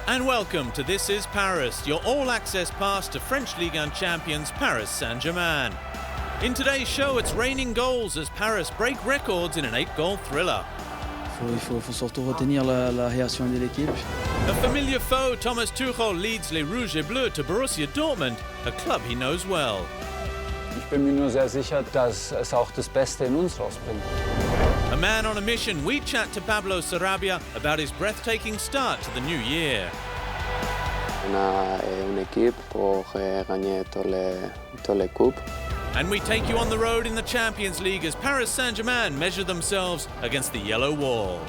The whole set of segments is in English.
And welcome to This is Paris, your all-access pass to French Ligue 1 champions Paris Saint-Germain. In today's show, it's raining goals as Paris break records in an 8-goal thriller. Il faut surtout retenir la réaction de l'équipe. A familiar foe, Thomas Tuchel leads les Rouges et Bleus to Borussia Dortmund, a club he knows well. Ich bin mir nur sehr sicher, dass es auch das Beste in uns rausbringt. A man on a mission, we chat to Pablo Sarabia about his breathtaking start to the new year. On a une équipe pour gagner tous les coupes. And we take you on the road in the Champions League as Paris Saint-Germain measure themselves against the Yellow Wall.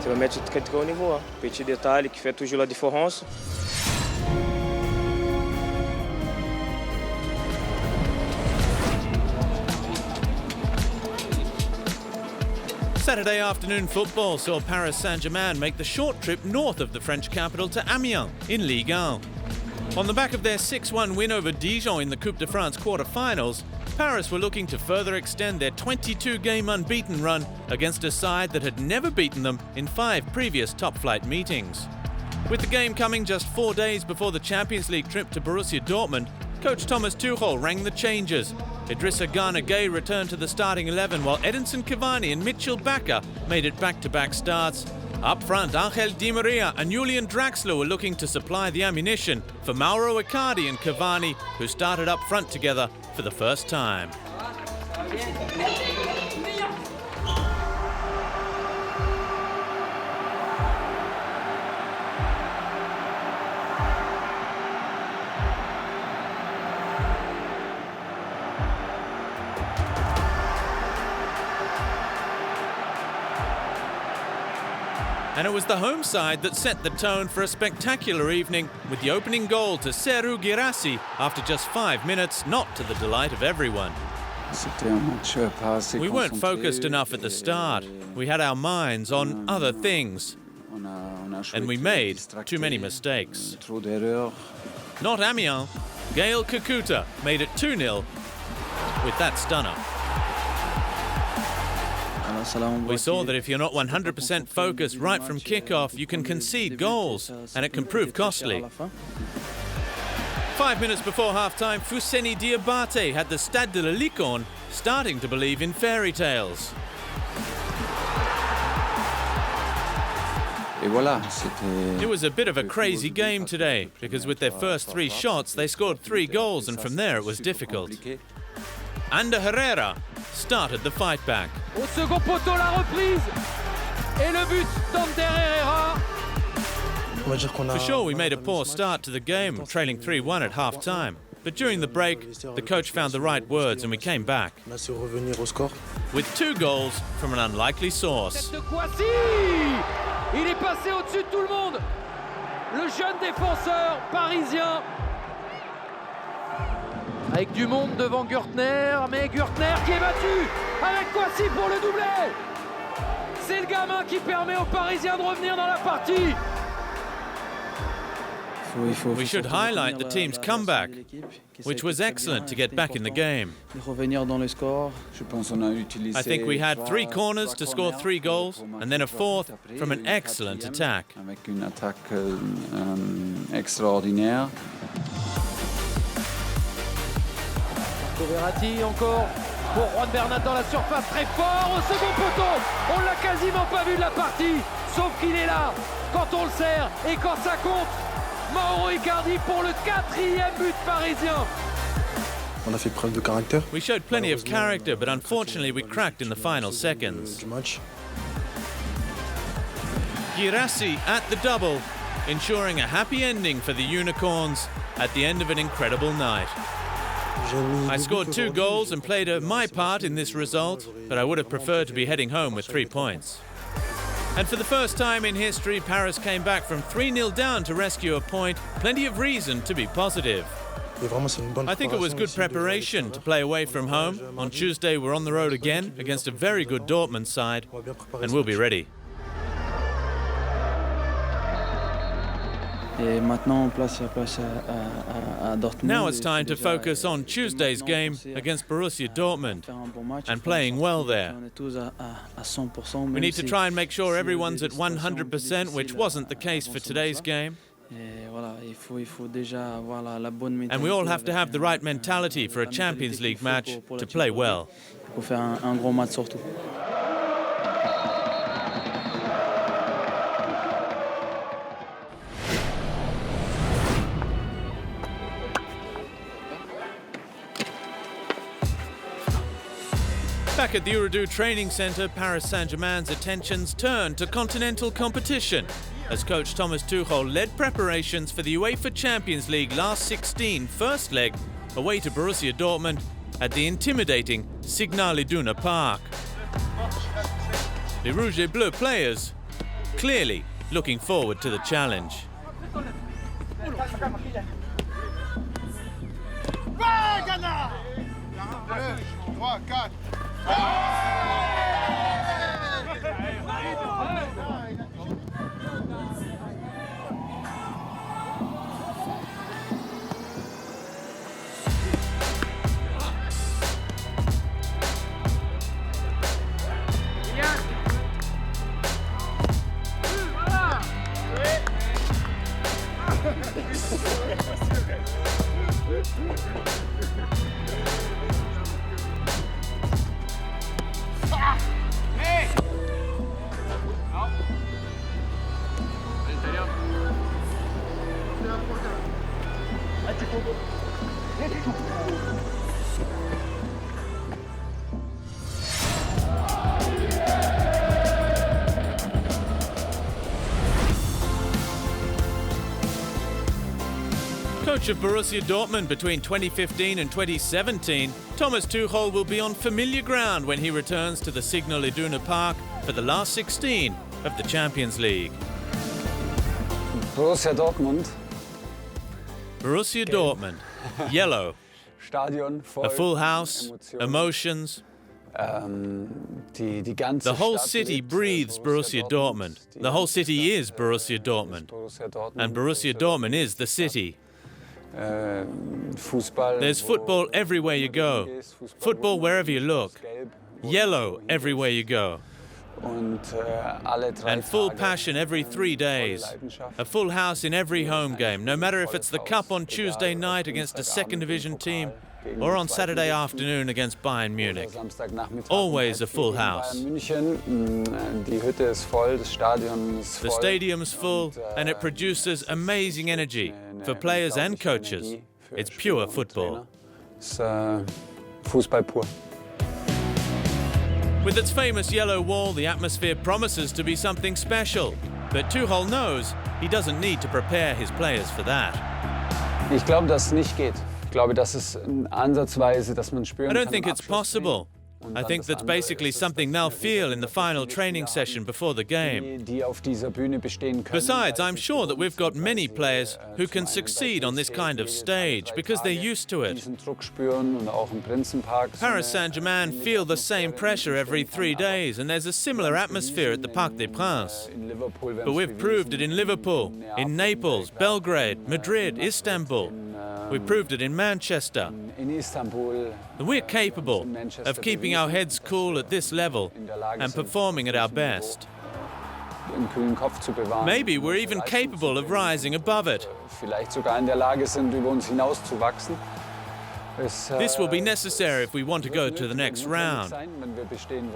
C'est un match de très haut niveau, petit détail qui fait toujours la différence. Saturday afternoon football saw Paris Saint-Germain make the short trip north of the French capital to Amiens in Ligue 1. On the back of their 6-1 win over Dijon in the Coupe de France quarter-finals, Paris were looking to further extend their 22-game unbeaten run against a side that had never beaten them in 5 previous top-flight meetings. With the game coming just 4 days before the Champions League trip to Borussia Dortmund, coach Thomas Tuchel rang the changes. Idrissa Gana Gueye returned to the starting 11 while Edinson Cavani and Mitchell Bakker made it back-to-back starts. Up front, Angel Di Maria and Julian Draxler were looking to supply the ammunition for Mauro Icardi and Cavani, who started up front together for the first time. And it was the home side that set the tone for a spectacular evening with the opening goal to Serhou Guirassy after just 5 minutes, not to the delight of everyone. We weren't focused enough at the start. We had our minds on other things. And we made too many mistakes. Not Amiens. Gaël Kakuta made it 2-0 with that stunner. We saw that if you're not 100% focused right from kickoff, you can concede goals, and it can prove costly. 5 minutes before half-time, Fousseni Diabate had the Stade de la Licorne starting to believe in fairy tales. It was a bit of a crazy game today, because with their first 3 shots, they scored 3 goals, and from there it was difficult. Ander Herrera started the fight back. Au second poteau, la reprise et le but d'Ander Herrera. For sure, we made a poor start to the game, trailing 3-1 at half-time. But during the break, the coach found the right words and we came back. With 2 goals from an unlikely source. Il est passé au-dessus de tout le monde. Le jeune défenseur parisien. Avec du monde devant Gürtner, mais Gürtner qui est battu avec Kouassi pour le doublé. C'est le gamin qui permet aux Parisiens de revenir dans la partie. We should highlight the team's comeback, which was excellent to get back in the game. I think we had 3 corners to score 3 goals, and then a 4th from an excellent attack. Verratti encore pour Juan Bernat dans la surface, très fort au second poteau. On l'a quasiment pas vu de la partie, sauf qu'il est là quand on le sert et quand ça compte. Mauro Icardi pour le 4e but parisien. On a fait preuve de caractère. We showed plenty of character, but unfortunately we cracked in the final seconds. Guirassy at the double, ensuring a happy ending for the Unicorns at the end of an incredible night. I scored 2 goals and played my part in this result, but I would have preferred to be heading home with 3 points. And for the first time in history, Paris came back from 3-0 down to rescue a point. Plenty of reason to be positive. I think it was good preparation to play away from home. On Tuesday, we're on the road again against a very good Dortmund side, and we'll be ready. Now it's time to focus on Tuesday's game against Borussia Dortmund and playing well there. We need to try and make sure everyone's at 100%, which wasn't the case for today's game. And we all have to have the right mentality for a Champions League match to play well. Pour faire un grand match surtout. Back at the Uridu training centre, Paris Saint-Germain's attentions turned to continental competition as coach Thomas Tuchel led preparations for the UEFA Champions League last 16 first leg away to Borussia Dortmund at the intimidating Signal Iduna Park. The Rouge et Bleu players clearly looking forward to the challenge. Coach of Borussia Dortmund between 2015 and 2017, Thomas Tuchel will be on familiar ground when he returns to the Signal Iduna Park for the last 16 of the Champions League. Borussia Dortmund. Borussia Dortmund, yellow, Stadion voll. a full house, emotions. The whole city breathes Borussia Dortmund. The whole city is Borussia Dortmund. And Borussia Dortmund is the city. There's football everywhere you go. Football wherever you look. Yellow everywhere you go. And full passion every 3 days. A full house in every home game, no matter if it's the Cup on Tuesday night against a second division team or on Saturday afternoon against Bayern Munich. Always a full house. The stadium's full and it produces amazing energy for players and coaches. It's pure football. Fußball pur. With its famous yellow wall, the atmosphere promises to be something special. But Tuchel knows he doesn't need to prepare his players for that. Ich glaube, dass es nicht geht. Ich glaube, dass es ansatzweise, dass man spüren I don't kann think am it's Abschluss possible. Und I dann think das that's andere basically ist, dass something they'll feel in the final die training Spieler session before the game. die auf dieser Bühne bestehen können. Besides, I'm weil sure that we've got many players who zum can einen succeed on this kind of stage because they're used to it. diesen Druck spüren und auch im Prinzenpark so Paris eine Saint-Germain feel the same pressure every 3 days, and there's a similar atmosphere at the Parc des Princes. in Liverpool werden But we've proved it in Liverpool, in Naples, Belgrade, Madrid, Istanbul. We've proved it in Manchester. in Istanbul And we're capable of keeping our heads cool at this level and performing at our best. einen kühlen Kopf zu bewahren. Maybe we're even capable of rising above it. Vielleicht sogar in der Lage sind, über uns hinauszuwachsen. This will be necessary if we want to go to the next round.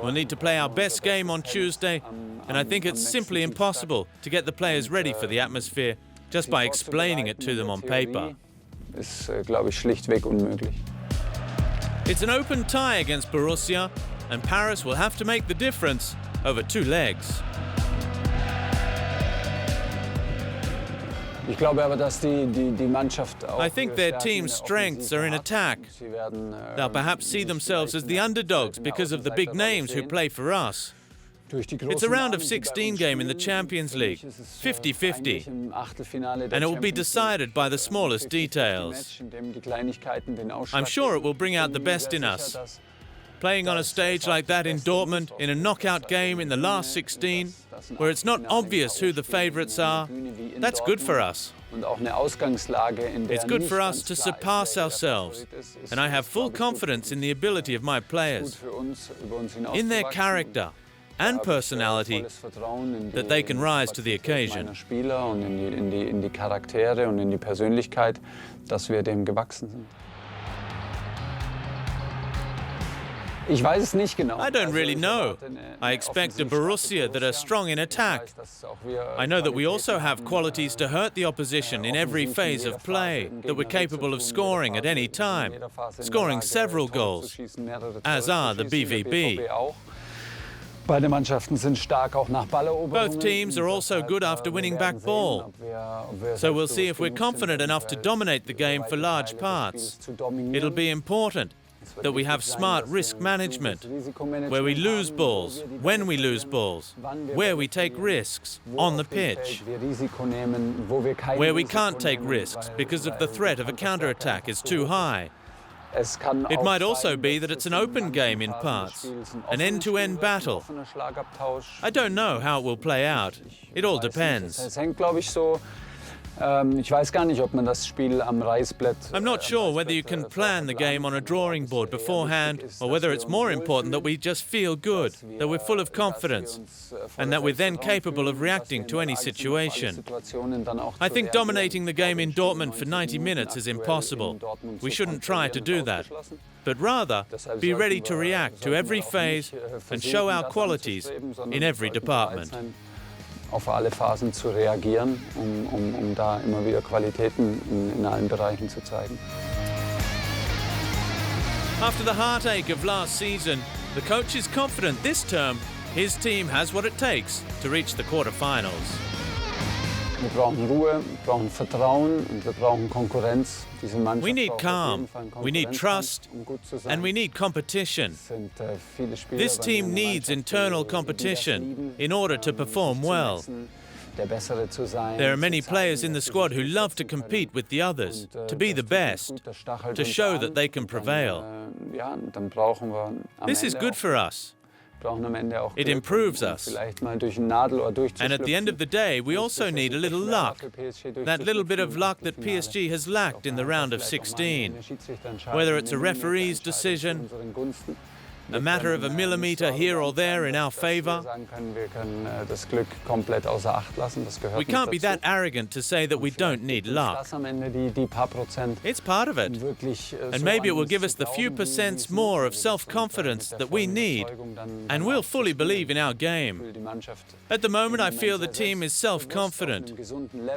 We'll need to play our best game on Tuesday, and I think it's simply impossible to get the players ready for the atmosphere just by explaining it to them on paper. Ist, glaube ich, schlichtweg unmöglich. It's an open tie against Borussia, and Paris will have to make the difference over 2 legs. Ich glaube aber, dass die Mannschaft auch I think their Stärken team's strengths are in attack. Sie werden, They'll perhaps see themselves as the underdogs because of the big names who play for us. It's a round of 16 game in the Champions League, 50-50, and it will be decided by the smallest details. I'm sure it will bring out the best in us. Playing on a stage like that in Dortmund, in a knockout game in the last 16, where it's not obvious who the favourites are, that's good for us. It's good for us to surpass ourselves, and I have full confidence in the ability of my players, in their character, and personality that they can rise to the occasion. Spieler und in die Charaktere und in die Persönlichkeit, dass wir dem gewachsen sind. I don't really know. I expect a Borussia that are strong in attack. I know that we also have qualities to hurt the opposition in every phase of play, that we're capable of scoring at any time, scoring several goals, as are the BVB. Both teams are also good after winning back ball. So we'll see if we're confident enough to dominate the game for large parts. It'll be important that we have smart risk management, where we lose balls, when we lose balls, where we take risks on the pitch, where we can't take risks because of the threat of a counter-attack is too high. It might also be that it's an open game in parts, an end-to-end battle. I don't know how it will play out. It all depends. I'm not sure whether you can plan the game on a drawing board beforehand or whether it's more important that we just feel good, that we're full of confidence, and that we're then capable of reacting to any situation. I think dominating the game in Dortmund for 90 minutes is impossible. We shouldn't try to do that, but rather be ready to react to every phase and show our qualities in every department. Auf alle Phasen zu reagieren, da immer wieder Qualitäten in allen Bereichen zu zeigen. After the heartache of last season, the coach is confident this term his team has what it takes to reach the quarterfinals. Wir brauchen Ruhe, wir brauchen Vertrauen und wir brauchen Konkurrenz. We need calm, we need trust, and we need competition. This team needs internal competition in order to perform well. There are many players in the squad who love to compete with the others, to be the best, to show that they can prevail. This is good for us. It improves us. And at the end of the day, we also need a little luck. That little bit of luck that PSG has lacked in the round of 16. Whether it's a referee's decision, a matter of a millimeter here or there in our favor. We can't be that arrogant to say that we don't need luck. It's part of it. And maybe it will give us the few percents more of self-confidence that we need, and we'll fully believe in our game. At the moment, I feel the team is self-confident.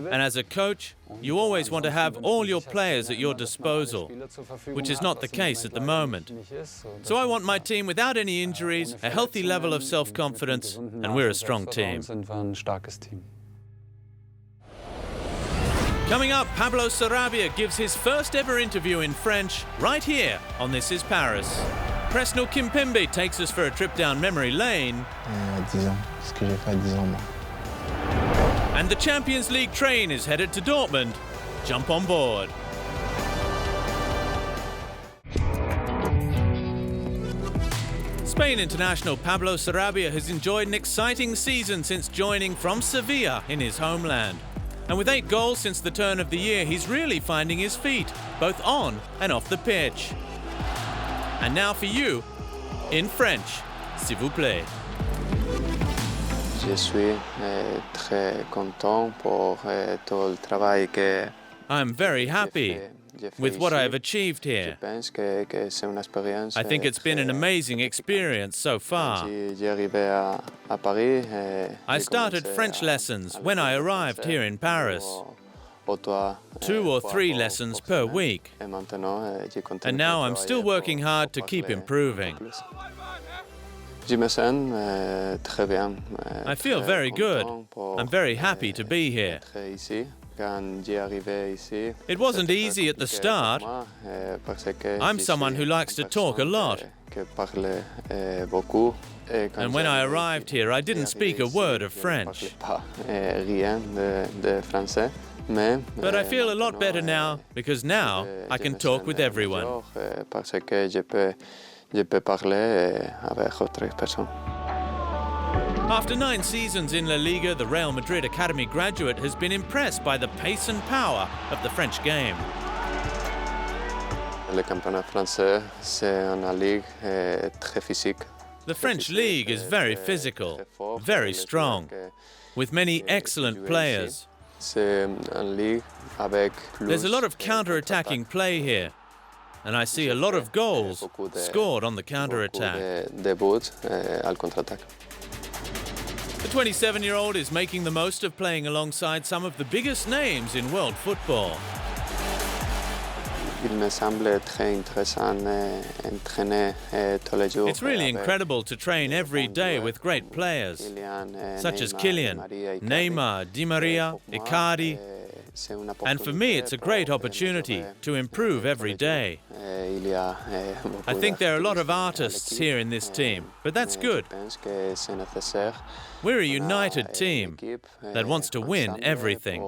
And as a coach, you always want to have all your players at your disposal, which is not the case at the moment. So I want my team without any injuries, a healthy level of self-confidence, and we're a strong team. Coming up, Pablo Sarabia gives his first ever interview in French right here on This Is Paris. Presnel Kimpembe takes us for a trip down memory lane. 10 ans, ce que j'ai fait à 10 ans. And the Champions League train is headed to Dortmund. Jump on board. Spain international Pablo Sarabia has enjoyed an exciting season since joining from Sevilla in his homeland. And with 8 goals since the turn of the year, he's really finding his feet, both on and off the pitch. And now for you, in French, s'il vous plaît. Je suis très content pour tout le travail que I'm very happy with what I have achieved here. I think it's been an amazing experience so far. I started French lessons when I arrived here in Paris. 2 or 3 lessons per week. And now I'm still working hard to keep improving. I feel very good. I'm very happy to be here. It wasn't easy at the start. I'm someone who likes to talk a lot. And when I arrived here, I didn't speak a word of French. But I feel a lot better now, because now I can talk with everyone. After 9 seasons in La Liga, the Real Madrid Academy graduate has been impressed by the pace and power of the French game. Le championnat français, c'est une ligue très physique. The French league is very physical, very strong, with many excellent players. There's a lot of counter-attacking play here, and I see a lot of goals scored on the counter-attack. The 27-year-old is making the most of playing alongside some of the biggest names in world football. It's really incredible to train every day with great players, such as Kylian, Neymar, Di Maria, Icardi. And for me, it's a great opportunity to improve every day. I think there are a lot of artists here in this team, but that's good. We're a united team that wants to win everything.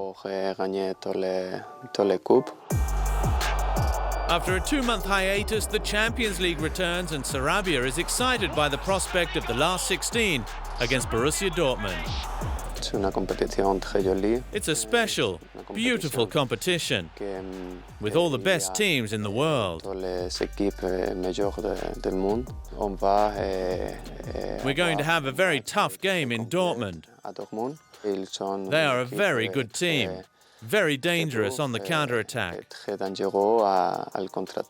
After a 2-month hiatus, the Champions League returns and Sarabia is excited by the prospect of the last 16 against Borussia Dortmund. It's a special, beautiful competition with all the best teams in the world. We're going to have a very tough game in Dortmund. They are a very good team, very dangerous on the counter-attack,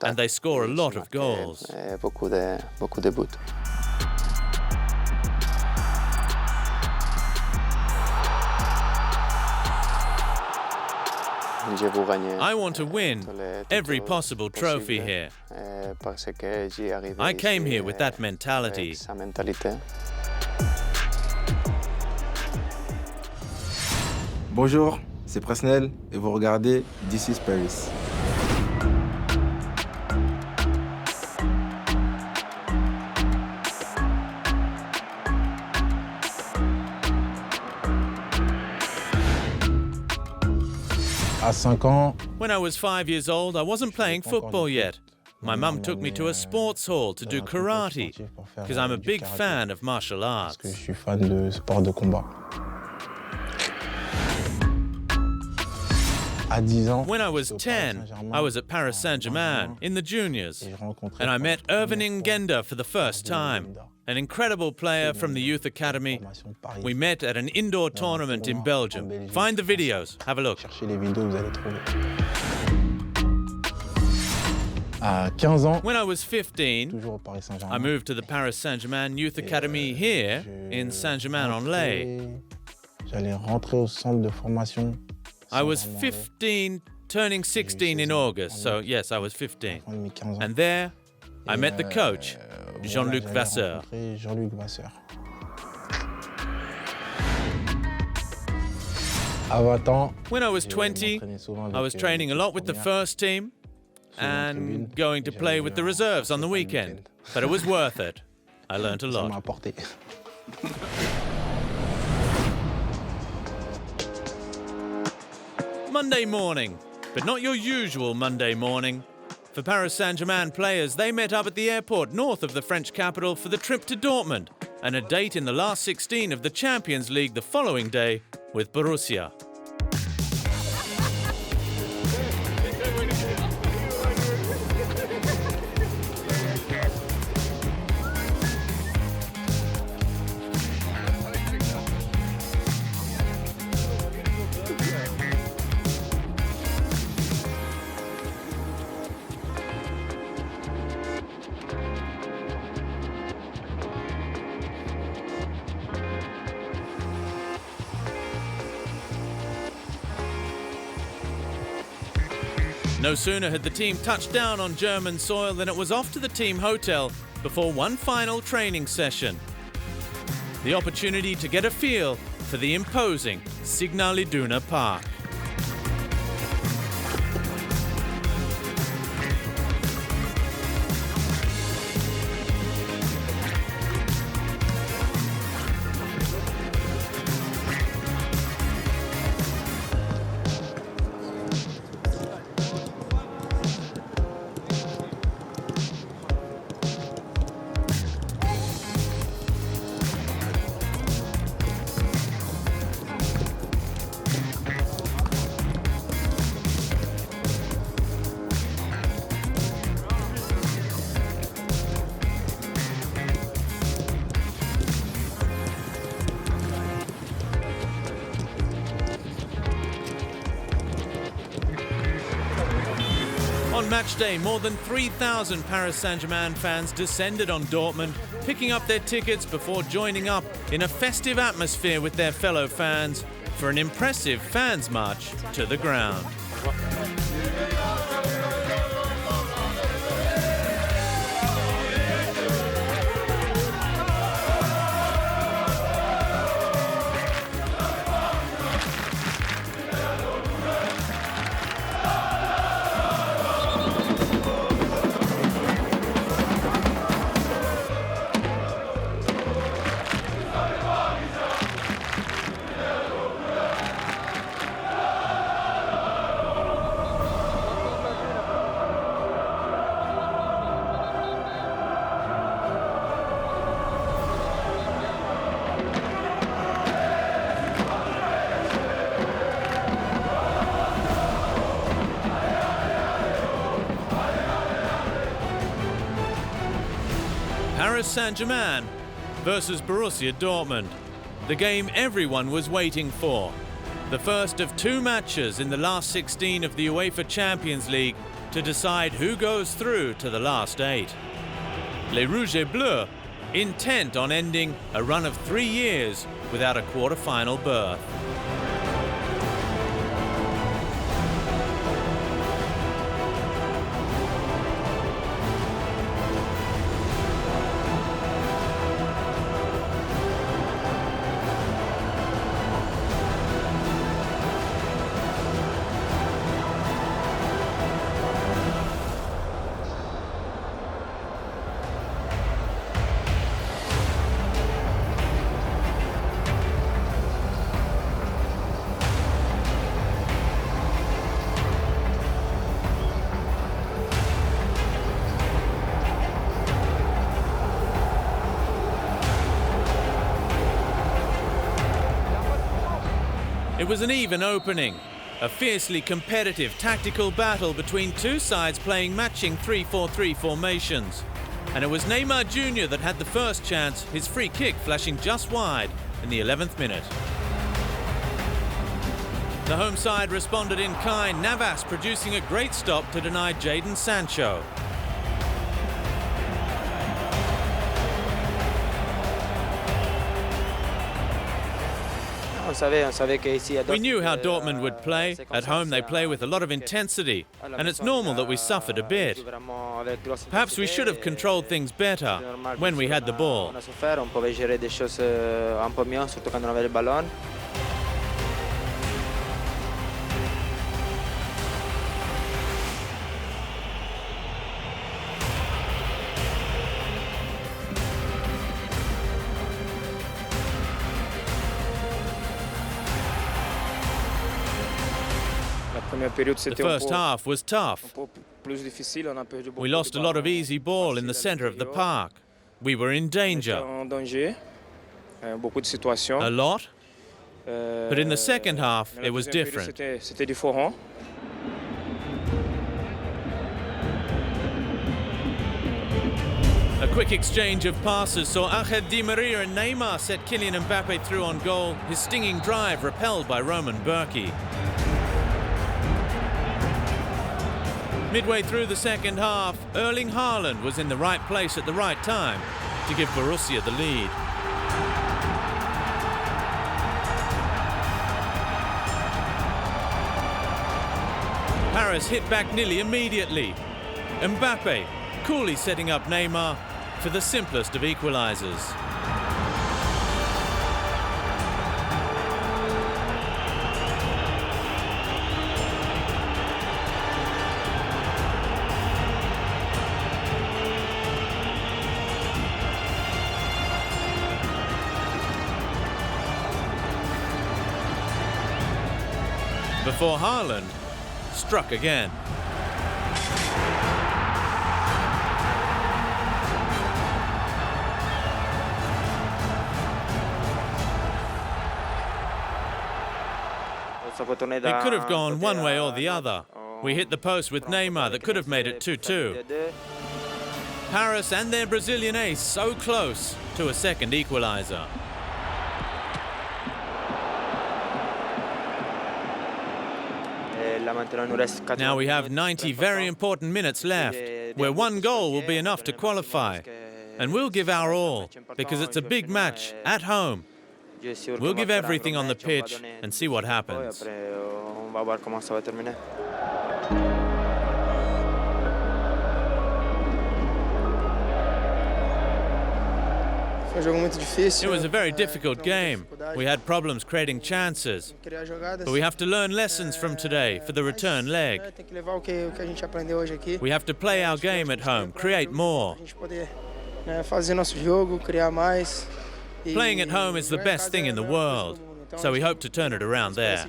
and they score a lot of goals. I want to win every possible trophy here. I came here with that mentality. Bonjour, c'est Presnel et vous regardez This is Paris. When I was 5 years old, I wasn't playing football yet. My mum took me to a sports hall to do karate, because I'm a big fan of martial arts. When I was 10, I was at Paris Saint-Germain in the juniors, and I met Irvin Ngenda for the first time, an incredible player from the youth academy. We met at an indoor tournament in Belgium. Find the videos, have a look. When I was 15, I moved to the Paris Saint-Germain Youth Academy here in Saint-Germain-en-Laye. I was 15, turning 16 in August, so yes, I was 15. And there, I met the coach, Jean-Luc Vasseur. When I was 20, I was training a lot with the first team and going to play with the reserves on the weekend. But it was worth it. I learned a lot. Monday morning, but not your usual Monday morning. For Paris Saint-Germain players, they met up at the airport north of the French capital for the trip to Dortmund and a date in the last 16 of the Champions League the following day with Borussia. No sooner had the team touched down on German soil than it was off to the team hotel before one final training session. The opportunity to get a feel for the imposing Signal Iduna Park. match day, more than 3,000 Paris Saint-Germain fans descended on Dortmund, picking up their tickets before joining up in a festive atmosphere with their fellow fans for an impressive fans march to the ground. Paris Saint-Germain versus Borussia Dortmund, the game everyone was waiting for. The first of two matches in the last 16 of the UEFA Champions League to decide who goes through to the last 8. Les Rouges et Bleus intent on ending a run of 3 years without a quarter-final berth. It was an even opening, a fiercely competitive tactical battle between two sides playing matching 3-4-3 formations. And it was Neymar Jr. that had the first chance, his free kick flashing just wide in the 11th minute. The home side responded in kind, Navas producing a great stop to deny Jadon Sancho. We knew how Dortmund would play. At home they play with a lot of intensity, and it's normal that we suffered a bit. Perhaps we should have controlled things better when we had the ball. The first half was tough. We lost a lot of easy ball in the center of the park. We were in danger. A lot. But in the second half, it was different. A quick exchange of passes saw Angel Di Maria and Neymar set Kylian Mbappe through on goal, his stinging drive repelled by Roman Bürki. Midway through the second half, Erling Haaland was in the right place at the right time to give Borussia the lead. Paris hit back nearly immediately. Mbappe coolly setting up Neymar for the simplest of equalizers. Before Haaland struck again. It could have gone one way or the other. We hit the post with Neymar that could have made it 2-2. Paris and their Brazilian ace so close to a second equalizer. Now we have 90 very important minutes left, where one goal will be enough to qualify. And we'll give our all, because it's a big match, at home. We'll give everything on the pitch and see what happens. It was a very difficult game. We had problems creating chances. But we have to learn lessons from today for the return leg. We have to play our game at home, create more. Playing at home is the best thing in the world, so we hope to turn it around there.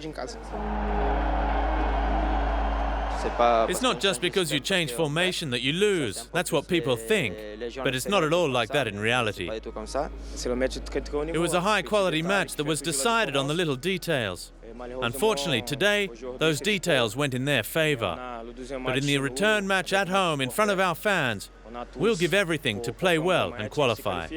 It's not just because you change formation that you lose. That's what people think. But it's not at all like that in reality. It was a high-quality match that was decided on the little details. Unfortunately, today, those details went in their favor. But in the return match at home, in front of our fans, we'll give everything to play well and qualify.